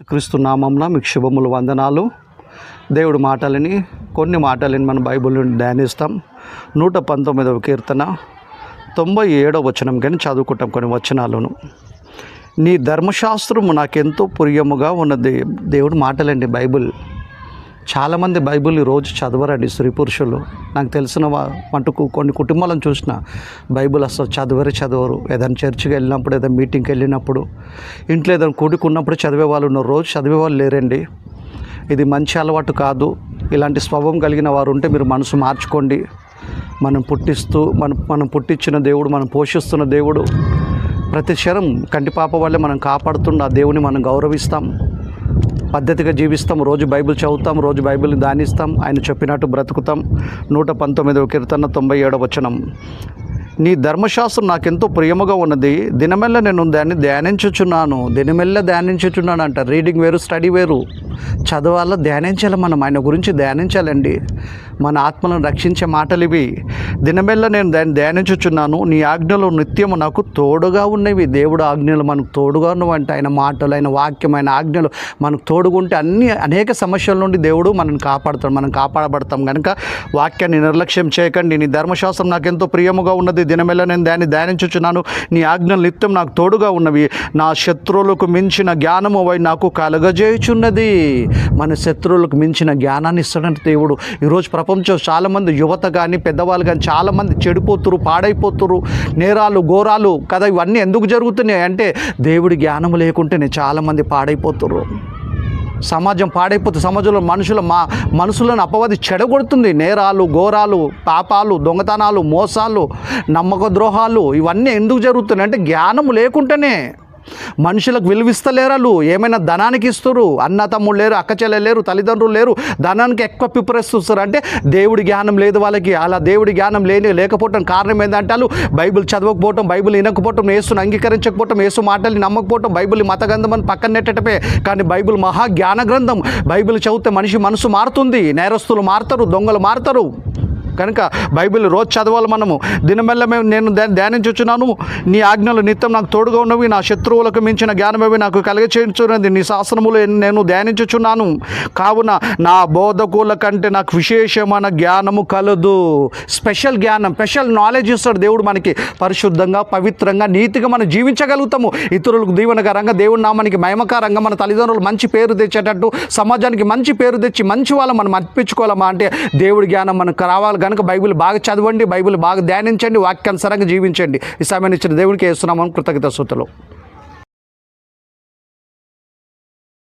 క్రీస్తు నామంన మీకు శుభములు వందనాలు. దేవుడి మాటలని కొన్ని మాటలని మన బైబిల్ నుండి ధ్యానిస్తాం. 119వ కీర్తన 97వ వచనం కానీ చదువుకుంటాం కొన్ని వచనాలను. నీ ధర్మశాస్త్రము నాకెంతో ప్రియముగా ఉన్నది. దేవుడి మాటలండి బైబిల్. చాలామంది బైబిల్ రోజు చదవరండి స్త్రీ పురుషులు. నాకు తెలిసిన మటుకు కొన్ని కుటుంబాలను చూసిన బైబిల్ అసలు చదవరు. ఏదైనా చర్చికి వెళ్ళినప్పుడు, ఏదైనా మీటింగ్కి వెళ్ళినప్పుడు, ఇంట్లో ఏదైనా కూడుకున్నప్పుడు చదివే వాళ్ళు ఉన్నారు, రోజు చదివే వాళ్ళు లేరండి. ఇది మంచి అలవాటు కాదు. ఇలాంటి స్వభావం కలిగిన వారు ఉంటే మీరు మనసు మార్చుకోండి. మనం పుట్టించిన దేవుడు, మనం పోషిస్తున్న దేవుడు, ప్రతి క్షణం కంటిపాప వల్లే మనం కాపాడుతున్న ఆ దేవుని మనం గౌరవిస్తాం, పద్ధతిగా జీవిస్తాం, రోజు బైబిల్ చదువుతాం, రోజు బైబిల్ని ధ్యానిస్తాం, ఆయన చెప్పినట్టు బ్రతుకుతాం. 119వ కీర్తన 97వ వచనం. నీ ధర్మశాస్త్రం నాకెంతో ప్రియముగా ఉన్నది, దినమెల్ల నేను దాన్ని ధ్యానించుచున్నాను అంట. రీడింగ్ వేరు, స్టడీ వేరు. చదవాలో ధ్యానించాలి, మనం ఆయన గురించి ధ్యానించాలండి. మన ఆత్మలను రక్షించే మాటలు ఇవి. దినమెల్ల నేను దాన్ని ధ్యానించుచున్నాను, నీ ఆజ్ఞలు నిత్యము నాకు తోడుగా ఉన్నవి. దేవుడు ఆజ్ఞలు మనకు తోడుగా ఉన్నవంటే, ఆయన మాటలు, ఆయన వాక్యం, ఆయన ఆజ్ఞలు మనకు తోడుగుంటే అనేక సమస్యల నుండి దేవుడు మనల్ని కాపాడుతాడు, మనం కాపాడబడతాం. కనుక వాక్యాన్ని నిర్లక్ష్యం చేయకండి. నీ ధర్మశాస్త్రం నాకెంతో ప్రియముగా ఉన్నది, దినమెల్ల నేను దాన్ని ధ్యానించుచున్నాను, నీ ఆజ్ఞలు నిత్యం నాకు తోడుగా ఉన్నవి. నా శత్రువులకు మించిన జ్ఞానము అవి నాకు కలగజేయుచున్నది. మన శత్రువులకు మించిన జ్ఞానాన్ని ఇస్తాడంటే దేవుడు. ఈరోజు ప్రపంచం చాలామంది యువత కానీ పెద్దవాళ్ళు కానీ చాలామంది చెడిపోతురు, పాడైపోతురు, నేరాలు ఘోరాలు కదా. ఇవన్నీ ఎందుకు జరుగుతున్నాయి అంటే దేవుడి జ్ఞానం లేకుంటేనే చాలామంది పాడైపోతురు. సమాజం పాడైపోతుంది. సమాజంలో మనుషులను అపవాది చెడగొడుతుంది. నేరాలు ఘోరాలు, పాపాలు, దొంగతనాలు, మోసాలు, నమ్మక ద్రోహాలు ఇవన్నీ ఎందుకు జరుగుతున్నాయి అంటే జ్ఞానం లేకుంటేనే. మనుషులకు విలువిస్తలేరు, ఏమైనా ధనానికి ఇస్తారు. అన్న తమ్ముడు లేరు, అక్క చెల్లెలు లేరు, తల్లిదండ్రులు లేరు, ధనానికి ఎక్కువ ప్రిఫరెన్స్ అంటే దేవుడి జ్ఞానం లేదు వాళ్ళకి. అలా దేవుడి జ్ఞానం లేకపోవటం కారణం ఏంటంటే వాళ్ళు బైబిల్ చదవకపోవటం, బైబిల్ వినకపోవటం, యేసును అంగీకరించకపోవటం, యేసు మాటల్ని నమ్మకపోవటం, బైబిల్ మత గ్రంథం అని పక్కన నెట్టటమే. కానీ బైబిల్ మహా జ్ఞాన గ్రంథం. బైబిల్ చదివితే మనిషి మనసు మారుతుంది, నేరస్తులు మారుతారు, దొంగలు మారుతారు. కనుక బైబిల్ రోజు చదవాలి మనము. దినమెల్ల నేను ధ్యానించుచున్నాను, నీ ఆజ్ఞలు నిత్యం నాకు తోడుగా ఉన్నవి, నా శత్రువులకు మించిన జ్ఞానమేవి నాకు కలగచేయుచున్నది, నీ శాసనములు నేను ధ్యానించుచున్నాను. కావున నా బోధకుల కంటే నాకు విశేషమైన జ్ఞానము కలదు. స్పెషల్ జ్ఞానం, స్పెషల్ నాలెడ్జ్ ఇస్తాడు దేవుడు మనకి. పరిశుద్ధంగా, పవిత్రంగా, నీతిగా మనం జీవించగలుగుతాము. ఇతరులకు దీవెనకరంగా, దేవుడి నామానికి మహిమకరంగా, మన తల్లిదండ్రులు మంచి పేరు తెచ్చేటట్టు, సమాజానికి మంచి పేరు తెచ్చి మంచి వాళ్ళం మనం అర్పించుకోవాలమ్మా అంటే దేవుడి జ్ఞానం మనకు రావాలి. కనుక బైబిల్ బాగా చదవండి, బైబిల్ బాగా ధ్యానించండి, వాక్యానుసారంగా జీవించండి. ఈ సమయాన్ని ఇచ్చిన దేవునికి యేసునామమున కృతజ్ఞతాస్తుతులు.